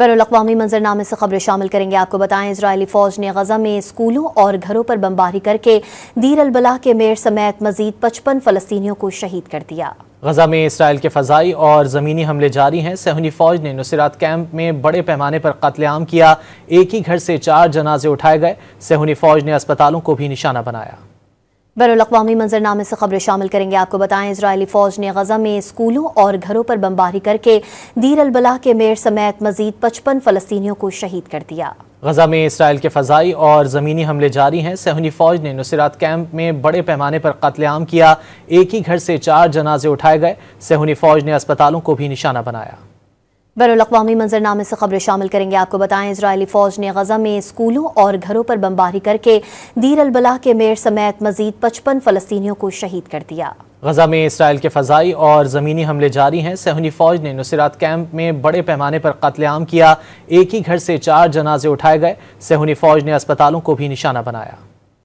बैनुल-अक़वामी मंजरनामे से खबरें शामिल करेंगे। आपको बताएं, इजरायली फौज ने गजा में स्कूलों और घरों पर बमबारी करके दीर अल-बलाह के मेयर समेत मजीद 55 फलस्तीनियों को शहीद कर दिया। गजा में इसराइल के फ़ज़ाई और ज़मीनी हमले जारी हैं। सहूनी फ़ौज ने नुसैरात कैंप में बड़े पैमाने पर कत्लेआम किया। एक ही घर से 4 जनाजे उठाए गए। सहूनी फ़ौज ने अस्पतालों को भी निशाना बनाया। बैनुल-अक़वामी मंजरनामे से खबरें शामिल करेंगे। आपको बताएं, इजरायली फौज ने गजा में स्कूलों और घरों पर बमबारी करके दीर अल-बलाह के मेयर समेत मजीद 55 फलस्तीनियों को शहीद कर दिया। गजा में इसराइल के फ़ज़ाई और ज़मीनी हमले जारी हैं। सहूनी फ़ौज ने नुसैरात कैंप में बड़े पैमाने पर कत्लेआम किया। एक ही घर से 4 जनाजे उठाए गए। सहूनी फ़ौज ने अस्पतालों को भी निशाना बनाया। बैनुल-अक़वामी मंजरनामे से खबरें शामिल करेंगे। आपको बताएं, इजरायली फौज ने गजा में स्कूलों और घरों पर बमबारी करके दीर अल-बलाह के मेयर समेत मजीद 55 फलस्तीनियों को शहीद कर दिया। गजा में इसराइल के फ़ज़ाई और ज़मीनी हमले जारी हैं। सहूनी फ़ौज ने नुसैरात कैंप में बड़े पैमाने पर कत्लेआम किया। एक ही घर से 4 जनाजे उठाए गए। सहूनी फ़ौज ने अस्पतालों को भी निशाना बनाया।